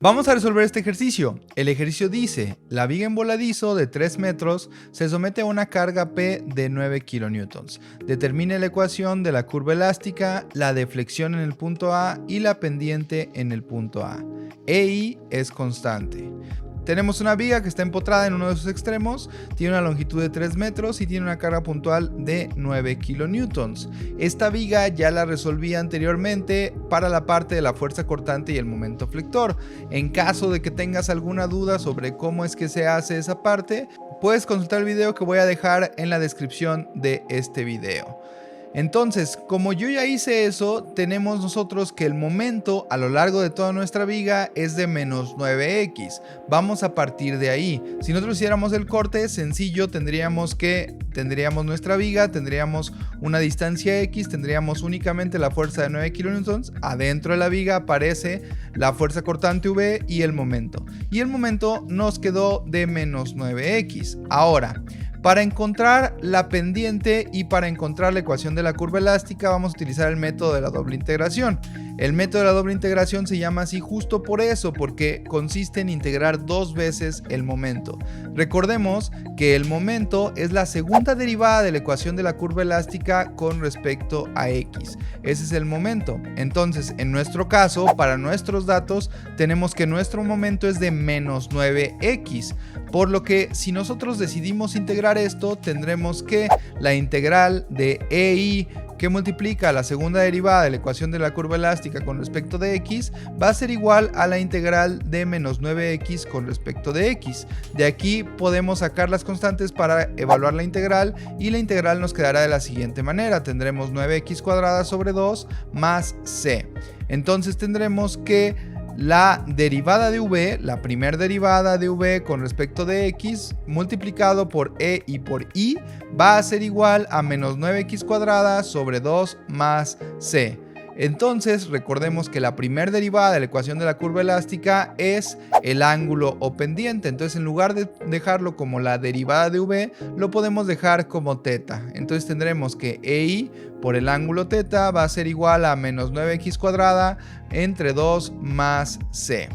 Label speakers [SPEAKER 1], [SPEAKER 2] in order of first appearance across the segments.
[SPEAKER 1] Vamos a resolver este ejercicio. El ejercicio dice, la viga en voladizo de 3 metros se somete a una carga P de 9 kN. Determine la ecuación de la curva elástica, la deflexión en el punto A y la pendiente en el punto A. EI es constante. Tenemos una viga que está empotrada en uno de sus extremos, tiene una longitud de 3 metros y tiene una carga puntual de 9 kN. Esta viga ya la resolví anteriormente para la parte de la fuerza cortante y el momento flector. En caso de que tengas alguna duda sobre cómo es que se hace esa parte, puedes consultar el video que voy a dejar en la descripción de este video. Entonces, como yo ya hice eso, tenemos nosotros que el momento a lo largo de toda nuestra viga es de menos 9x. Vamos a partir de ahí. Si nosotros hiciéramos el corte sencillo, tendríamos nuestra viga, tendríamos una distancia x, tendríamos únicamente la fuerza de 9 kN. Adentro de la viga aparece la fuerza cortante V y el momento. Y el momento nos quedó de menos 9x. Ahora, para encontrar la pendiente y para encontrar la ecuación de la curva elástica vamos a utilizar el método de la doble integración. El método de la doble integración se llama así justo por eso, porque consiste en integrar dos veces el momento. Recordemos que el momento es la segunda derivada de la ecuación de la curva elástica con respecto a x. Ese es el momento. Entonces, en nuestro caso, para nuestros datos, tenemos que nuestro momento es de menos 9x. Por lo que si nosotros decidimos integrar esto, tendremos que la integral de EI que multiplica la segunda derivada de la ecuación de la curva elástica con respecto de x va a ser igual a la integral de menos 9x con respecto de x. De aquí podemos sacar las constantes para evaluar la integral y la integral nos quedará de la siguiente manera. Tendremos 9x cuadrada sobre 2 más c. Entonces tendremos que la derivada de v, la primera derivada de v con respecto de x multiplicado por e y por i va a ser igual a menos 9x cuadrada sobre 2 más c. Entonces recordemos que la primera derivada de la ecuación de la curva elástica es el ángulo o pendiente. Entonces en lugar de dejarlo como la derivada de v, lo podemos dejar como teta. Entonces tendremos que EI por el ángulo teta va a ser igual a menos 9x cuadrada entre 2 más c.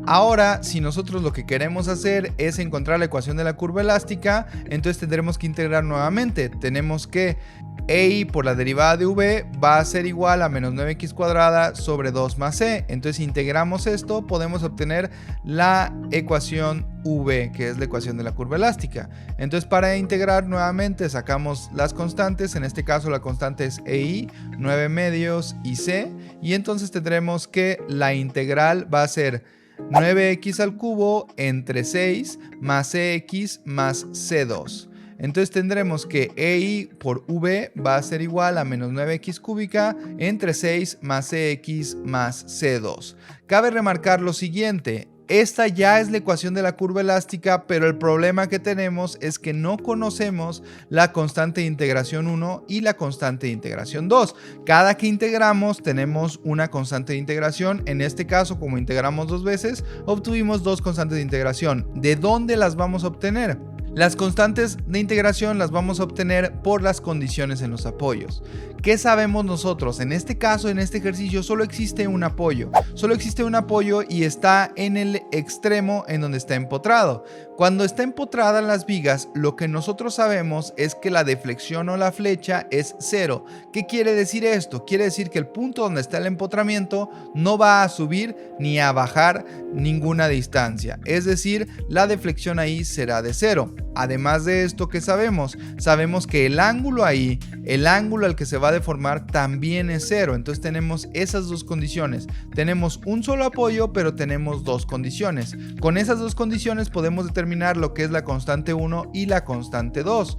[SPEAKER 1] Ahora, si nosotros lo que queremos hacer es encontrar la ecuación de la curva elástica, entonces tendremos que integrar nuevamente. Tenemos que EI por la derivada de v va a ser igual a menos 9x cuadrada sobre 2 más c. Entonces, si integramos esto, podemos obtener la ecuación v, que es la ecuación de la curva elástica. Entonces, para integrar nuevamente, sacamos las constantes. En este caso, la constante es EI, 9 medios y c. Y entonces tendremos que la integral va a ser 9x al cubo entre 6 más cx más c2. Entonces tendremos que EI por v va a ser igual a menos 9x cúbica entre 6 más cx más c2. Cabe remarcar lo siguiente. Esta ya es la ecuación de la curva elástica, pero el problema que tenemos es que no conocemos la constante de integración 1 y la constante de integración 2. Cada que integramos tenemos una constante de integración. En este caso, como integramos dos veces, obtuvimos dos constantes de integración. ¿De dónde las vamos a obtener? Las constantes de integración las vamos a obtener por las condiciones en los apoyos. ¿Qué sabemos nosotros? En este caso, en este ejercicio, solo existe un apoyo. Solo existe un apoyo y está en el extremo en donde está empotrado. Cuando está empotrada en las vigas, lo que nosotros sabemos es que la deflexión o la flecha es 0. ¿Qué quiere decir esto? Quiere decir que el punto donde está el empotramiento no va a subir ni a bajar ninguna distancia. Es decir, la deflexión ahí será de 0. Además de esto, ¿qué sabemos? Sabemos que el ángulo ahí, el ángulo al que se va a deformar también es 0. Entonces tenemos esas dos condiciones. Tenemos un solo apoyo, pero tenemos dos condiciones. Con esas dos condiciones podemos determinar lo que es la constante 1 y la constante 2.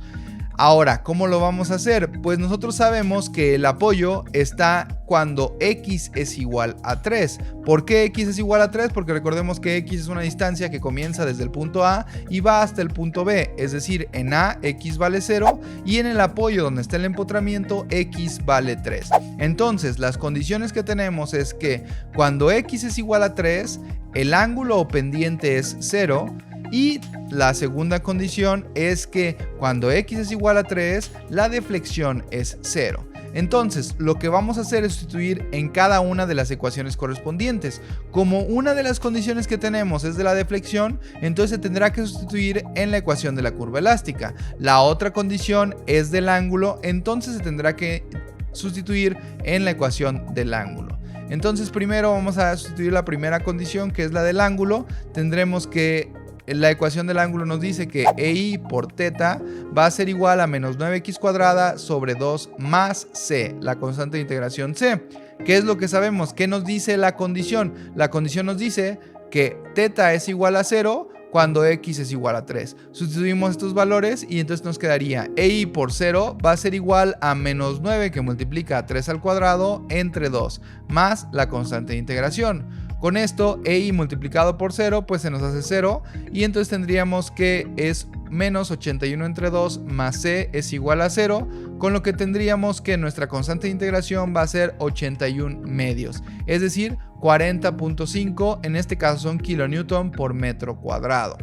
[SPEAKER 1] Ahora, ¿cómo lo vamos a hacer? Pues nosotros sabemos que el apoyo está cuando x es igual a 3. ¿Por qué x es igual a 3? Porque recordemos que x es una distancia que comienza desde el punto A y va hasta el punto B. Es decir, en A x vale 0 y en el apoyo donde está el empotramiento x vale 3. Entonces, las condiciones que tenemos es que cuando x es igual a 3, el ángulo o pendiente es 0. Y la segunda condición es que cuando x es igual a 3, la deflexión es 0. Entonces, lo que vamos a hacer es sustituir en cada una de las ecuaciones correspondientes. Como una de las condiciones que tenemos es de la deflexión, entonces se tendrá que sustituir en la ecuación de la curva elástica. La otra condición es del ángulo, entonces se tendrá que sustituir en la ecuación del ángulo. Entonces primero vamos a sustituir la primera condición, que es la del ángulo. Tendremos que la ecuación del ángulo nos dice que EI por teta va a ser igual a menos 9x cuadrada sobre 2 más c, la constante de integración c. ¿Qué es lo que sabemos? ¿Qué nos dice la condición? La condición nos dice que teta es igual a 0 cuando x es igual a 3. Sustituimos estos valores y entonces nos quedaría EI por 0 va a ser igual a menos 9 que multiplica a 3 al cuadrado entre 2 más la constante de integración. Con esto, EI multiplicado por 0, pues se nos hace 0. Y entonces tendríamos que es menos 81 entre 2 más c es igual a 0. Con lo que tendríamos que nuestra constante de integración va a ser 81 medios. Es decir, 40.5, en este caso son kilonewton por metro cuadrado.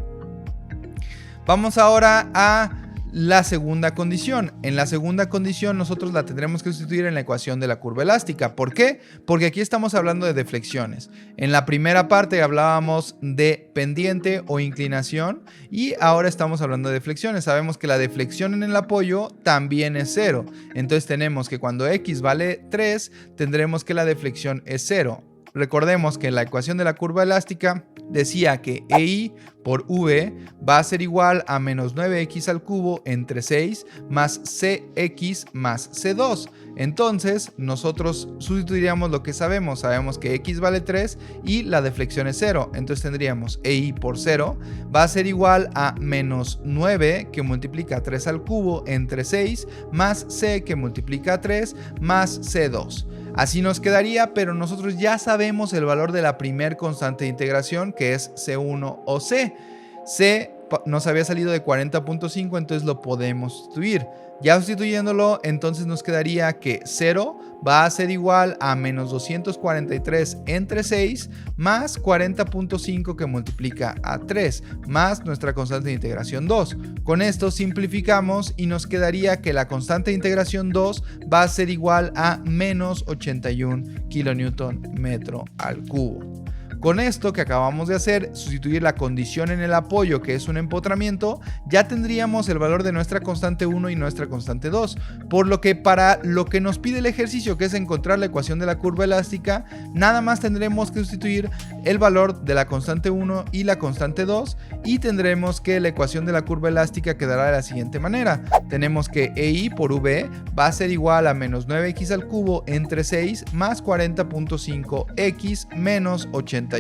[SPEAKER 1] Vamos ahora a la segunda condición. En la segunda condición nosotros la tendremos que sustituir en la ecuación de la curva elástica. ¿Por qué? Porque aquí estamos hablando de deflexiones. En la primera parte hablábamos de pendiente o inclinación y ahora estamos hablando de deflexiones. Sabemos que la deflexión en el apoyo también es 0. Entonces tenemos que cuando x vale 3 tendremos que la deflexión es 0. Recordemos que la ecuación de la curva elástica decía que EI por V va a ser igual a menos 9x al cubo entre 6 más CX más C2. Entonces nosotros sustituiríamos lo que sabemos. Sabemos que x vale 3 y la deflexión es 0. Entonces tendríamos EI por 0 va a ser igual a menos 9 que multiplica 3 al cubo entre 6 más C que multiplica 3 más C2. Así nos quedaría, pero nosotros ya sabemos el valor de la primer constante de integración, que es C1 o C. C nos había salido de 40.5, entonces lo podemos sustituir. Ya sustituyéndolo, entonces nos quedaría que 0 va a ser igual a menos 243 entre 6 más 40.5 que multiplica a 3 más nuestra constante de integración 2. Con esto simplificamos y nos quedaría que la constante de integración 2 va a ser igual a menos 81 kilonewton metro al cubo. Con esto que acabamos de hacer, sustituir la condición en el apoyo, que es un empotramiento, ya tendríamos el valor de nuestra constante 1 y nuestra constante 2. Por lo que para lo que nos pide el ejercicio, que es encontrar la ecuación de la curva elástica, nada más tendremos que sustituir el valor de la constante 1 y la constante 2 y tendremos que la ecuación de la curva elástica quedará de la siguiente manera. Tenemos que EI por V va a ser igual a menos 9x al cubo entre 6 más 40.5x menos 81.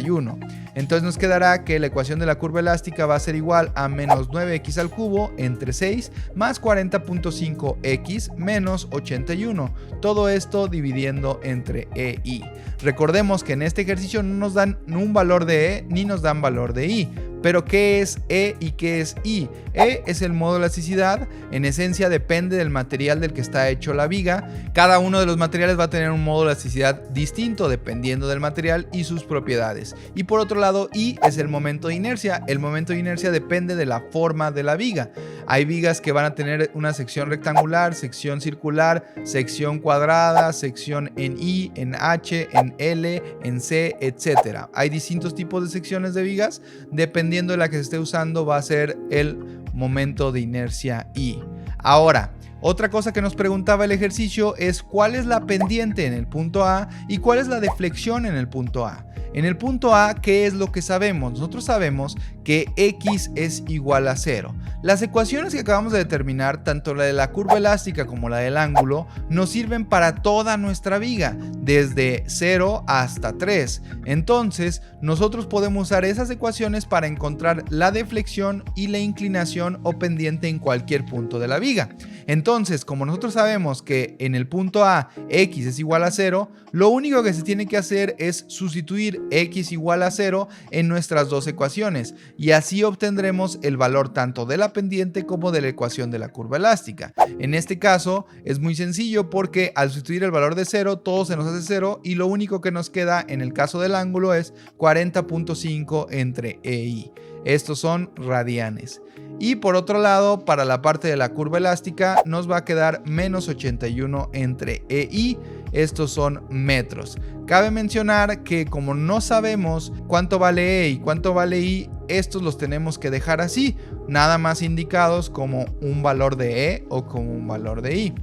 [SPEAKER 1] Entonces nos quedará que la ecuación de la curva elástica va a ser igual a menos 9x al cubo entre 6 más 40.5x menos 81. Todo esto dividiendo entre EI. Recordemos que en este ejercicio no nos dan un valor de E ni nos dan valor de I. Pero ¿qué es E y qué es I? E es el modo de elasticidad, en esencia depende del material del que está hecho la viga. Cada uno de los materiales va a tener un modo de elasticidad distinto dependiendo del material y sus propiedades. Y por otro lado, I es el momento de inercia. El momento de inercia depende de la forma de la viga. Hay vigas que van a tener una sección rectangular, sección circular, sección cuadrada, sección en I, en H, en L, en C, etc. Hay distintos tipos de secciones de vigas. Dependiendo de la que se esté usando va a ser el momento de inercia I. Ahora, otra cosa que nos preguntaba el ejercicio es cuál es la pendiente en el punto A y cuál es la deflexión en el punto A. En el punto A, ¿qué es lo que sabemos? Nosotros sabemos que x es igual a 0. Las ecuaciones que acabamos de determinar, tanto la de la curva elástica como la del ángulo, nos sirven para toda nuestra viga, desde 0 hasta 3. Entonces, nosotros podemos usar esas ecuaciones para encontrar la deflexión y la inclinación o pendiente en cualquier punto de la viga. Entonces, como nosotros sabemos que en el punto A x es igual a 0, lo único que se tiene que hacer es sustituir escribir x igual a 0 en nuestras dos ecuaciones y así obtendremos el valor tanto de la pendiente como de la ecuación de la curva elástica. En este caso es muy sencillo porque al sustituir el valor de 0 todo se nos hace 0 y lo único que nos queda en el caso del ángulo es 40.5 entre E y I. Estos son radianes. Y por otro lado, para la parte de la curva elástica nos va a quedar menos 81 entre E y estos son metros. Cabe mencionar que como no sabemos cuánto vale E y cuánto vale I, estos los tenemos que dejar así, nada más indicados como un valor de E o como un valor de I.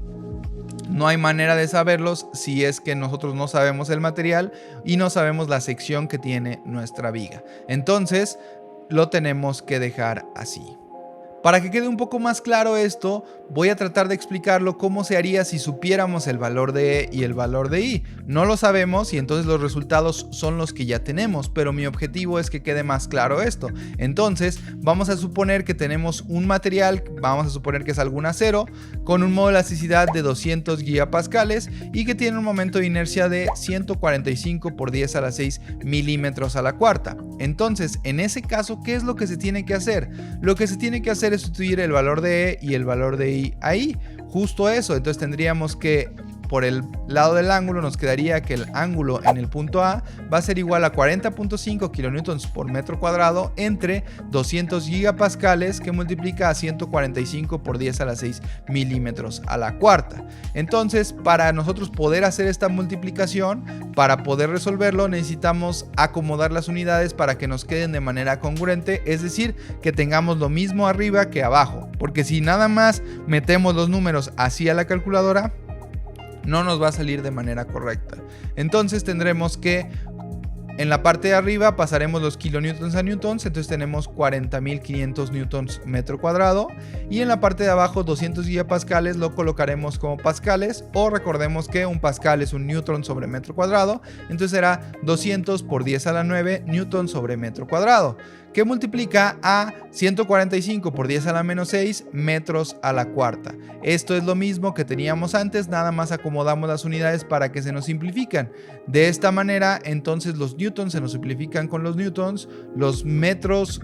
[SPEAKER 1] No hay manera de saberlos si es que nosotros no sabemos el material y no sabemos la sección que tiene nuestra viga. Entonces, lo tenemos que dejar así. Para que quede un poco más claro esto, voy a tratar de explicarlo cómo se haría si supiéramos el valor de E y el valor de I. No lo sabemos y entonces los resultados son los que ya tenemos, pero mi objetivo es que quede más claro esto. Entonces, vamos a suponer que tenemos un material, vamos a suponer que es algún acero, con un modo de elasticidad de 200 gigapascales y que tiene un momento de inercia de 145 por 10 a la 6 milímetros a la cuarta. Entonces, en ese caso, ¿qué es lo que se tiene que hacer? Lo que se tiene que hacer es sustituir el valor de E y el valor de I ahí, justo eso. Entonces tendríamos que por el lado del ángulo nos quedaría que el ángulo en el punto A va a ser igual a 40.5 kilonewtons por metro cuadrado entre 200 gigapascales que multiplica a 145 por 10 a la 6 milímetros a la cuarta. Entonces, para nosotros poder hacer esta multiplicación, para poder resolverlo, necesitamos acomodar las unidades para que nos queden de manera congruente, es decir, que tengamos lo mismo arriba que abajo, porque si nada más metemos los números así a la calculadora, no nos va a salir de manera correcta. Entonces tendremos que en la parte de arriba pasaremos los kilonewtons a newtons, entonces tenemos 40.500 newtons metro cuadrado, y en la parte de abajo 200 gigapascales lo colocaremos como pascales, o recordemos que un pascal es un newton sobre metro cuadrado, entonces será 200 por 10 a la 9 newton sobre metro cuadrado, que multiplica a 145 por 10 a la menos 6 metros a la cuarta. Esto es lo mismo que teníamos antes, nada más acomodamos las unidades para que se nos simplifican. De esta manera, entonces los newtons se nos simplifican con los newtons, los metros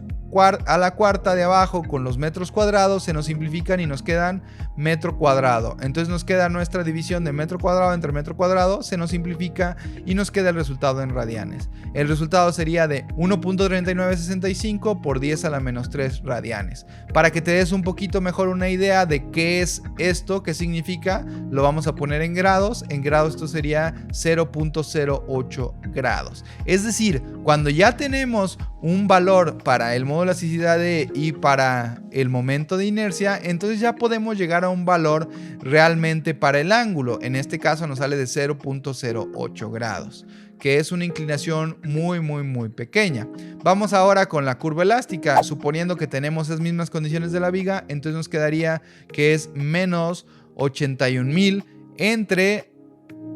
[SPEAKER 1] a la cuarta de abajo con los metros cuadrados se nos simplifican y nos quedan metro cuadrado. Entonces nos queda nuestra división de metro cuadrado entre metro cuadrado, se nos simplifica y nos queda el resultado en radianes. El resultado sería de 1.3965 por 10 a la menos 3 radianes. Para que te des un poquito mejor una idea de qué es esto, qué significa, lo vamos a poner en grados. En grados esto sería 0.08 grados. Es decir, cuando ya tenemos un valor para el modo de elasticidad de E y para el momento de inercia, entonces ya podemos llegar a un valor realmente para el ángulo. En este caso nos sale de 0.08 grados, que es una inclinación muy pequeña. Vamos ahora con la curva elástica. Suponiendo que tenemos las mismas condiciones de la viga, entonces nos quedaría que es menos 81.000 entre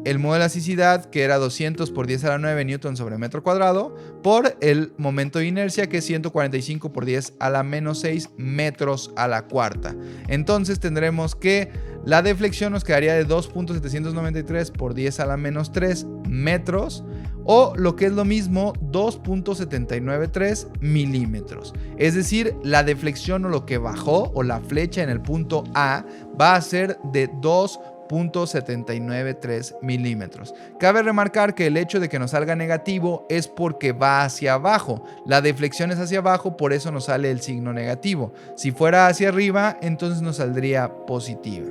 [SPEAKER 1] el modo de elasticidad, que era 200 por 10 a la 9 newton sobre metro cuadrado, por el momento de inercia, que es 145 por 10 a la menos 6 metros a la cuarta. Entonces tendremos que la deflexión nos quedaría de 2.793 por 10 a la menos 3 metros, o lo que es lo mismo, 2.793 milímetros. Es decir, la deflexión o lo que bajó o la flecha en el punto A va a ser de 2.793 milímetros. Cabe remarcar que el hecho de que nos salga negativo es porque va hacia abajo. La deflexión es hacia abajo, por eso nos sale el signo negativo. Si fuera hacia arriba, entonces nos saldría positiva.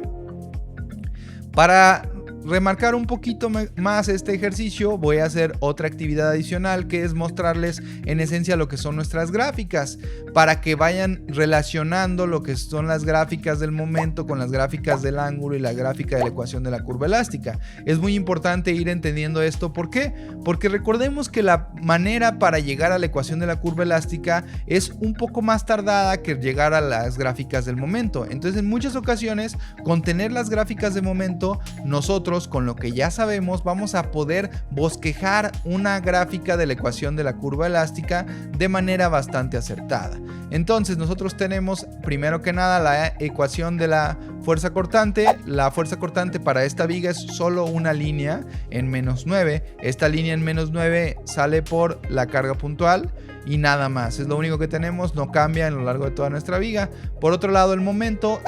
[SPEAKER 1] Para remarcar un poquito más este ejercicio, voy a hacer otra actividad adicional, que es mostrarles en esencia lo que son nuestras gráficas, para que vayan relacionando lo que son las gráficas del momento con las gráficas del ángulo y la gráfica de la ecuación de la curva elástica. Es muy importante ir entendiendo esto. ¿Por qué? Porque recordemos que la manera para llegar a la ecuación de la curva elástica es un poco más tardada que llegar a las gráficas del momento. Entonces, en muchas ocasiones, con tener las gráficas de momento, nosotros nosotros con lo que ya sabemos vamos a poder bosquejar una gráfica de la ecuación de la curva elástica de manera bastante acertada. Entonces nosotros tenemos primero que nada la ecuación de la fuerza cortante. La fuerza cortante para esta viga es solo una línea en -9. Esta línea en -9 sale por la carga puntual y nada más, es lo único que tenemos, no cambia a lo largo de toda nuestra viga. Por otro lado, el momento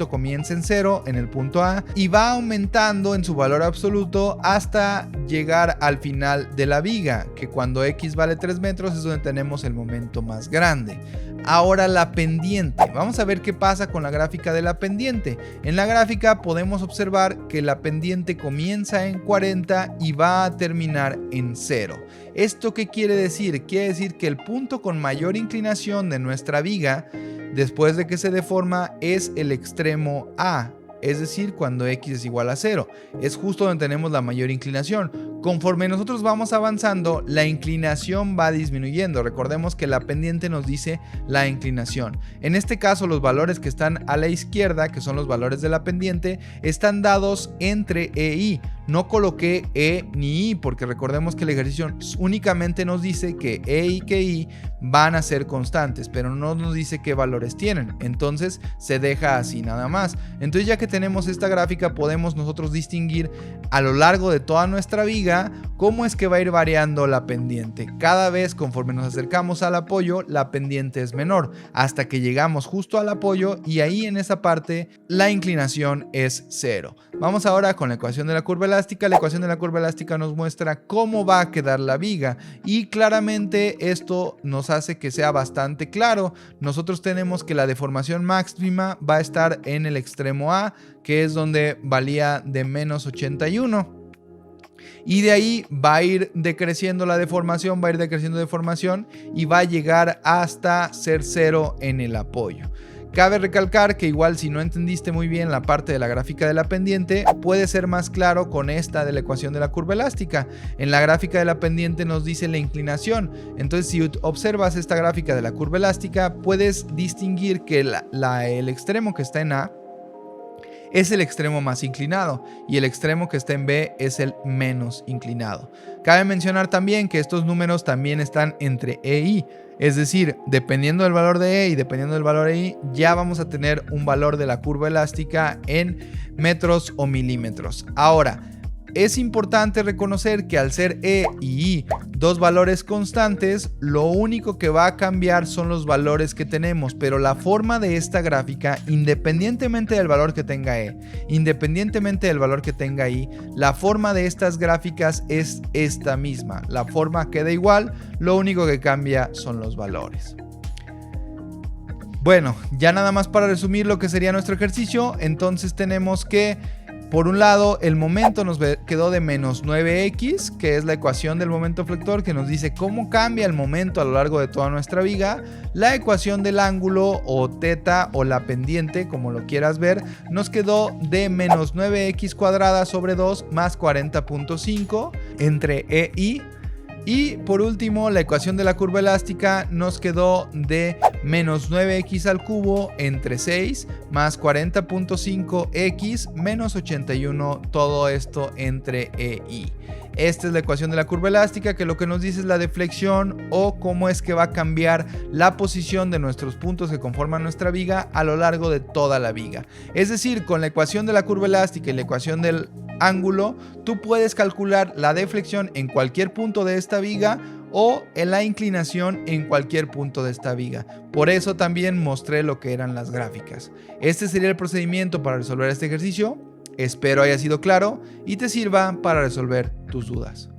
[SPEAKER 1] comienza en 0 en el punto A y va aumentando en su valor absoluto hasta llegar al final de la viga, que cuando X vale 3 metros es donde tenemos el momento más grande. Ahora la pendiente, vamos a ver qué pasa con la gráfica de la pendiente. En la gráfica podemos observar que la pendiente comienza en 40 y va a terminar en 0. ¿Esto qué quiere decir? Quiere decir que el punto con mayor inclinación de nuestra viga, después de que se deforma, es el extremo A. Es decir, cuando X es igual a 0. Es justo donde tenemos la mayor inclinación. Conforme nosotros vamos avanzando, la inclinación va disminuyendo. Recordemos que la pendiente nos dice la inclinación. En este caso, los valores que están a la izquierda, que son los valores de la pendiente, están dados entre E y I. No coloqué E ni I porque recordemos que el ejercicio únicamente nos dice que E y que I van a ser constantes, pero no nos dice qué valores tienen. Entonces se deja así nada más. Entonces, ya que tenemos esta gráfica, podemos nosotros distinguir a lo largo de toda nuestra viga cómo es que va a ir variando la pendiente. Cada vez conforme nos acercamos al apoyo, la pendiente es menor, hasta que llegamos justo al apoyo y ahí en esa parte la inclinación es 0. Vamos ahora con la ecuación de la curva elástica. La ecuación de la curva elástica nos muestra cómo va a quedar la viga y claramente esto nos hace que sea bastante claro. Nosotros tenemos que la deformación máxima va a estar en el extremo A, que es donde valía de -81. Y de ahí va a ir decreciendo la deformación, va a ir decreciendo deformación y va a llegar hasta ser 0 en el apoyo. Cabe recalcar que igual si no entendiste muy bien la parte de la gráfica de la pendiente, puede ser más claro con esta de la ecuación de la curva elástica. En la gráfica de la pendiente nos dice la inclinación. Entonces, si observas esta gráfica de la curva elástica, puedes distinguir que el extremo que está en A es el extremo más inclinado y el extremo que está en B es el menos inclinado. Cabe mencionar también que estos números también están entre E y I, es decir, dependiendo del valor de E y dependiendo del valor de I, ya vamos a tener un valor de la curva elástica en metros o milímetros. Ahora, es importante reconocer que al ser E y I dos valores constantes, lo único que va a cambiar son los valores que tenemos, pero la forma de esta gráfica, independientemente del valor que tenga E, independientemente del valor que tenga I, la forma de estas gráficas es esta misma. La forma queda igual, lo único que cambia son los valores. Bueno, ya nada más para resumir lo que sería nuestro ejercicio, entonces tenemos que por un lado, el momento nos quedó de -9x, que es la ecuación del momento flector, que nos dice cómo cambia el momento a lo largo de toda nuestra viga. La ecuación del ángulo o teta o la pendiente, como lo quieras ver, nos quedó de -9x cuadrada sobre 2 más 40.5 entre E y I. Y por último, la ecuación de la curva elástica nos quedó de -9x al cubo entre 6 más 40.5x menos 81, todo esto entre E y I. Esta es la ecuación de la curva elástica, que lo que nos dice es la deflexión o cómo es que va a cambiar la posición de nuestros puntos que conforman nuestra viga a lo largo de toda la viga. Es decir, con la ecuación de la curva elástica y la ecuación del ángulo, tú puedes calcular la deflexión en cualquier punto de esta viga o en la inclinación en cualquier punto de esta viga. Por eso también mostré lo que eran las gráficas. Este sería el procedimiento para resolver este ejercicio. Espero haya sido claro y te sirva para resolver tus dudas.